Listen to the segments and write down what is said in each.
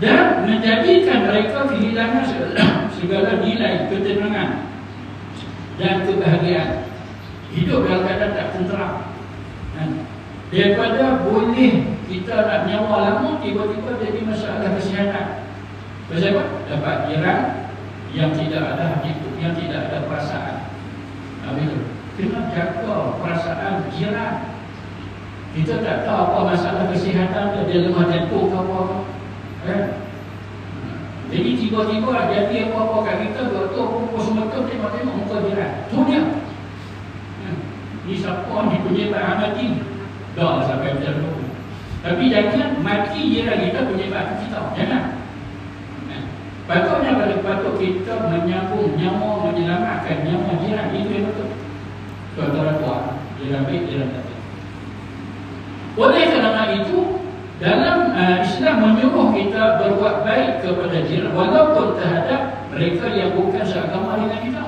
dan menjadikan mereka kehilangan segala nilai ketenangan dan kebahagiaan, hidup dalam keadaan tak tenteram. Daripada boleh kita nak nyawa lama, tiba-tiba jadi masalah kesihatan. Pasal apa? Dapat jiran yang tidak ada hidup, yang tidak ada perasaan. Kena jaga perasaan jiran. Kita tak tahu apa masalah kesihatan dia lemah jantung ke apa. Jadi tiba-tiba jadi apa-apa kat kita, doktor pukul semetum tengok-tengok muka jiran. Tu dia. Ni siapa ni penyebab mati? Dah sampai macam tu. Tapi jangan mati jiran kita penyebab kita. Jangan. Patutnya patut kita menyambung nyawa, menyelamatkan nyawa jiran. Itu yang betul. Tuan-tuan puan, jiran baik, jiran tak baik. Oleh kerana itu, dalam Islam menyuruh kita berbuat baik kepada jiran, walaupun terhadap mereka yang bukan seagama dengan kita,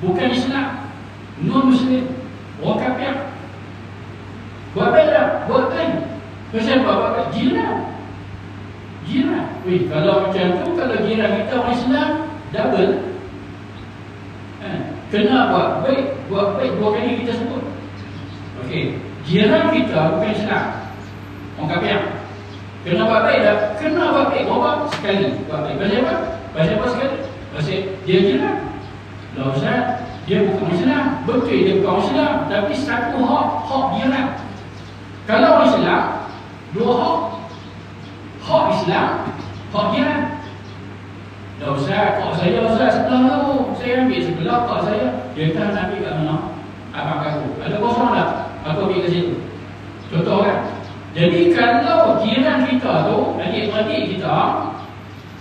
bukan Islam, non-Muslim, orang kafir. Buat baik tak? Buat baik. Pasal buat baik jiran. Jiran. Wih, kalau macam tu, kalau jiran kita orang Islam, double. Kena buat baik dua kali kita sebut. Okey, jiran kita bukan Islam, orang kafir. Kena buat baik tak? Kena buat baik berapa? Sekali buat baik. Pasal apa? Pasal apa sekali? Pasal dia jiran. Lah Ustaz, dia bukan Islam. Betul dia bukan Islam, tapi satu hak jiran. Kalau orang Islam, dua hak. Hak Islam, hak jiran. Dah Ustaz, kak saya Ustaz sebelah tu, saya ambil sebelah kak saya. Dia kata nak ambil kat mana? Abang aku. Ada kosong tak? Aku ambil kat situ. Contoh kan? Jadi kalau jiran kita tu, adik-beradik kita,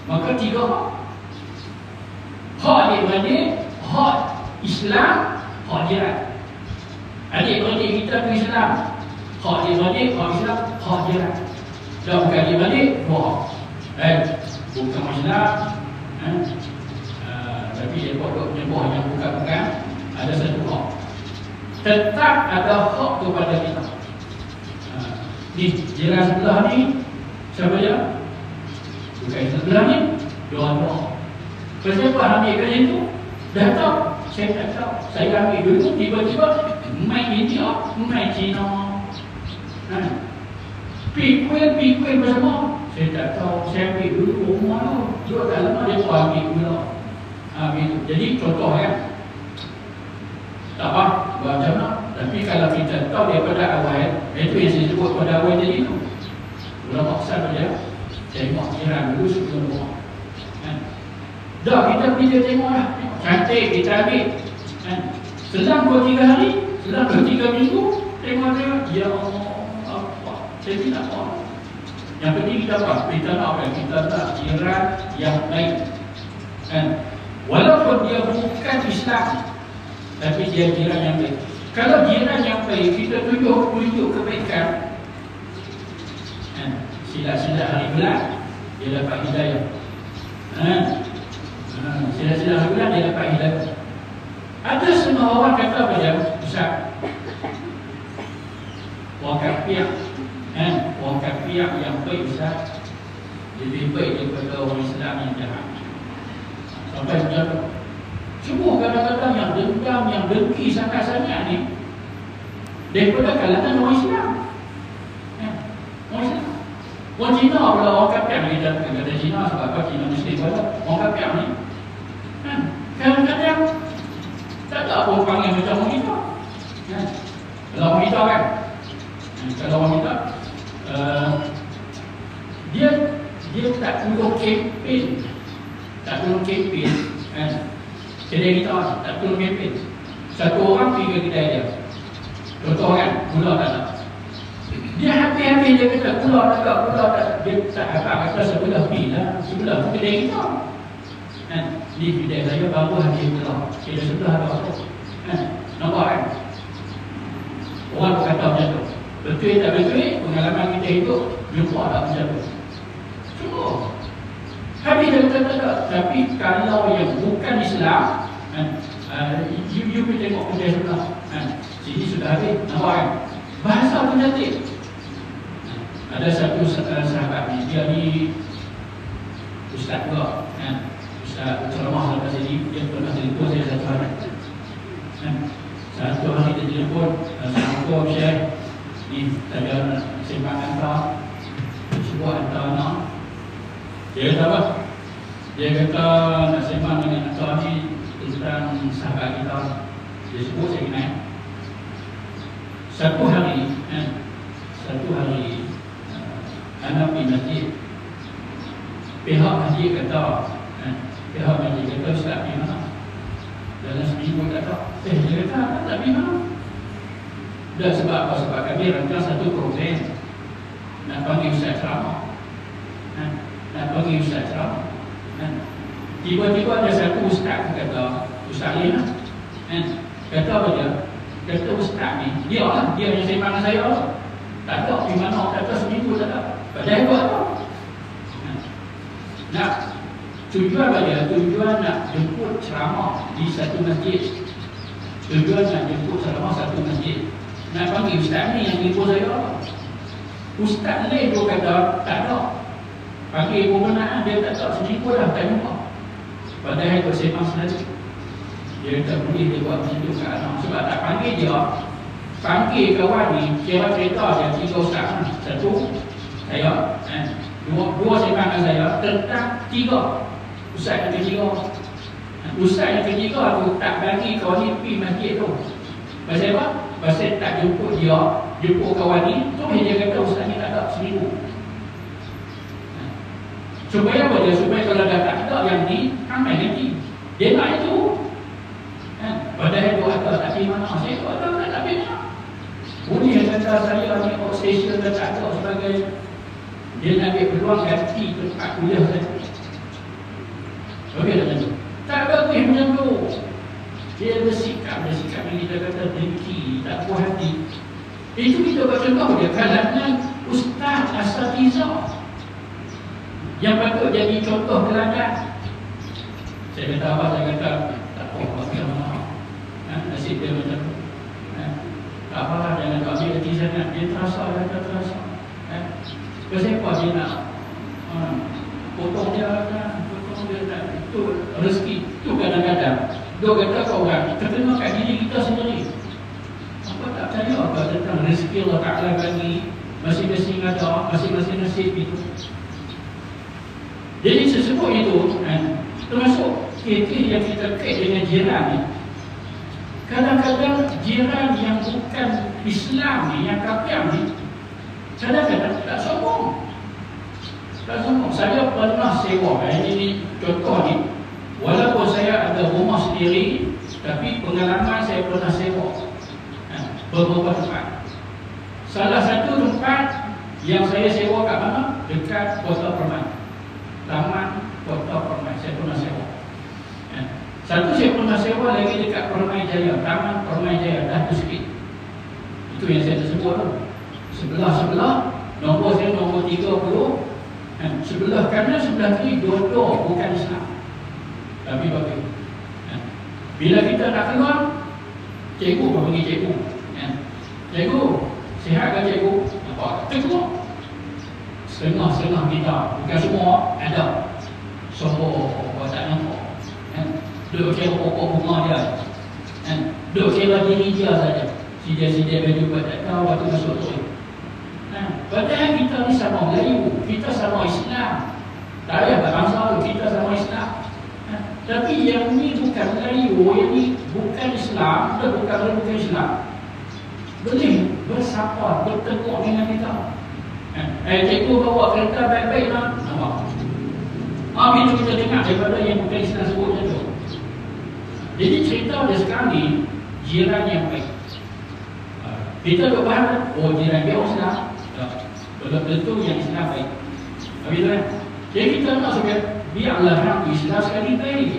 maka tiga hak. Hak adik-beradik, hak Islam, hak jiran. Adik-beradik kita tu Islam, hak adik-beradik, hak Islam, hak jiran. Dan bukan adik-beradik, dua hak. Bukan Islam, tapi dia buat penyembuh yang bukan-bukan, ada satu hak. Tetap ada hak kepada kita. Ni jiran sebelah ni, siapa dia? Bukan sebelah ni, dua-dua. Pasal apa ambil kerja tu? Dah tahu, saya tak tahu. Saya ambil dulu, tiba-tiba main India, main Cina. Pikul bersama. Saya tak tahu, saya ambil dulu rumah tu. Dua tak lama dia pun ambil pula. Jadi contoh kan, tak apa, buat macam mana. Tapi kalau kita tahu daripada awal, itu yang saya sebut pada awal tadi tu. Ulama besar dia tengok jiran dulu sebelum rumah. Dah kita pergi dia tengok lah, cantik kita ambil. Selang 2-3 hari, selang 2-3 minggu, tengok-tengok, ya Allah, apa? Saya tidak apa. Yang penting kita apa? Kita nak jiran yang baik. Walaupun dia bukan Islam, tapi dia jiran yang baik. Kalau jiran yang baik, kita tunjuk kebaikan. Sila-sila hari bulan, dia dapat hidayah. Sila-sila hari bulan, dia dapat hidayah. Ada semua orang kata apa dia? Ustaz, orang kafir, orang kafir yang baik Ustaz, lebih baik daripada orang Islam yang jahat. Sampai macam tu. Semua kadang-kadang yang dendam, yang dengki sangat-sangat ni daripada kalangan orang Islam. Orang Islam. Orang Cina pula, orang kafir ni, kita bukan kata Cina sebab apa, Cina Muslim pula. Orang kafir ni kadang-kadang tak ada apa panggil macam orang kita. Kalau orang kita kan, kalau orang kita dia tak perlu kempen. Tak perlu kempen. Kedai kita tak perlu kempen. Satu orang pergi ke kedai dia. Contoh kan, gula tak nak. Dia habis-habis dia kata gula tak. Dia tak kata sebelah pergi lah. Sebelah kedai kita. Ni kedai saya baru habis gula. Kedai sebelah ada apa. Nampak kan? Orang berkata macam tu. Betul tak betul, pengalaman kita hidup, jumpa tak macam tu. Semua. Habis dia kata tak ada. Tapi kalau yang bukan Islam, you pergi tengok kedai sebelah. Sini sudah habis, nampak kan? Bahasa pun cantik. Ada satu sahabat ni, dia ni kata anak. Dia kata apa? Dia kata nak sembang dengan anak ni tentang sahabat kita. Dia sebut saya kenal. Satu hari anak pergi masjid. Pihak masjid kata, Ustaz pergi mana? Dalam seminggu kata, dia kata tak pergi mana? Dah sebab apa? Sebab kami rancang satu program nak panggil Ustaz ceramah. Tiba-tiba ada satu Ustaz kata, Ustaz Lina, kata apa dia? Kata Ustaz ni, dia yang sembang dengan saya. Tak tahu di mana, kata seminggu tak tahu. Padahal buat apa? Nak tujuan apa dia? Tujuan nak jemput ceramah di satu masjid. Nak panggil Ustaz ni yang ibu saya. Ustaz lain dia kata tak ada. Panggil ibu benar dia tak tahu seminggu dah tak jumpa. Padahal dia sembang sendiri. Dia tak boleh dia buat macam tu kat anak. Sebab tak panggil dia. Panggil kawan ni, cerita dia 3 ustaz. Satu saya, dua sembang dengan saya tentang 3 ustaz yang ketiga. Ustaz yang ketiga tu tak bagi kawan ni pergi masjid tu. Pasal apa? Pasal tak jemput dia, jemput kawan ni. Tu dia kata ustaz ni tak ada seminggu. Supaya apa dia? Supaya kalau dah tak ada yang ni, ramai nanti. Dia nak itu. Padahal dia ada tak pergi mana. Saya tu ada tak pergi mana. Bunyi yang kata saya ni obsession dah tak ada sebagai dia nak ambil peluang ganti tempat kuliah saya. Okey tak macam tu? Tak bagus macam tu. Dia bersikap ini dia kata dengki, tak puas hati. Itu kita buat contoh dia kalangan ustaz asatizah yang patut jadi contoh teladan. Saya kata apa? Saya kata tak apa bagaimana. Nasib dia macam tu. Tak apalah, jangan ambil hati sangat. Dia terasa. Pasal apa dia nak potong dia nak. Itu rezeki. Itu kadang-kadang dia kata kau orang terkena kat diri kita sendiri. Apa tak percaya apa tentang rezeki Allah Ta'ala bagi masing-masing ada, masing-masing nasib itu. Jadi sesebut itu termasuk kes yang kita kait dengan jiran ni. Kadang-kadang jiran yang bukan Islam ni, yang kafir ni, kadang-kadang tak sombong. Saya pernah sewa, ini contoh ni. Walaupun saya ada rumah sendiri, tapi pengalaman saya pernah sewa beberapa tempat. Salah satu tempat yang saya sewa kat mana? Dekat Kota Permai, Taman Kota Permai. Saya pernah sewa. Satu saya pernah sewa lagi dekat Permai Jaya, Taman Permai Jaya, dah tu sikit. Itu yang saya tersebut tu. Sebelah, nombor saya nombor 30. Sebelah kanan, sebelah kiri, dua-dua bukan Islam. Tapi bagi bila kita nak keluar, cikgu apa panggil cikgu? Cikgu, sihat ke cikgu? Apa? Cikgu. Setengah-setengah kita, bukan semua ada. Sombong, tak nampak. Duduk kira pokok bunga dia, duduk kira diri dia saja. Sidia-sidia baju buat tak tahu waktu masuk tu. Padahal kita ni sama Melayu, kita sama Islam. Tak payah berbangsa, kita sama Islam. Tapi yang ni bukan Melayu, yang ni bukan Islam, dia bukan Islam. Boleh bersapa, bertengok dengan kita. Cikgu bawa kereta baik-baik lah. Nampak? Itu kita dengar daripada yang bukan Islam sebut macam tu. Jadi cerita dia sekarang ni, jiran yang baik. Kita duk faham, jiran dia orang Islam. Belum tentu yang Islam baik. Habis tu kan? Jadi kita nak sebagai biarlah hak Islam sekali baik.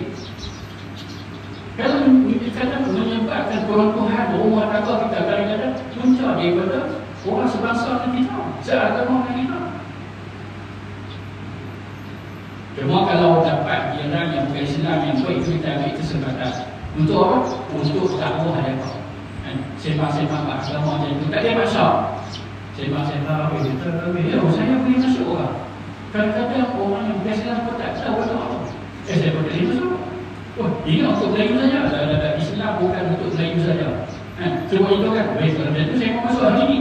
Kalau menyebabkan peruntuhan rumah tangga kita kadang-kadang punca daripada orang sebangsa dengan kita, seagama dengan kita. Cuma kalau dapat jiran yang bukan Islam yang baik, kita ambil kesempatan. Untuk apa? Untuk dakwah mereka. Sembang-sembang agama macam itu. Tak ada masalah. Sembang-sembang apa kita, saya boleh masuk orang. Kadang-kadang orang yang bukan Islam pun tak tahu apa. Saya boleh masuk. Ini untuk Melayu saja. Islam bukan untuk Melayu saja. Sebab itu kan, kalau macam itu saya mau masuk hari ini.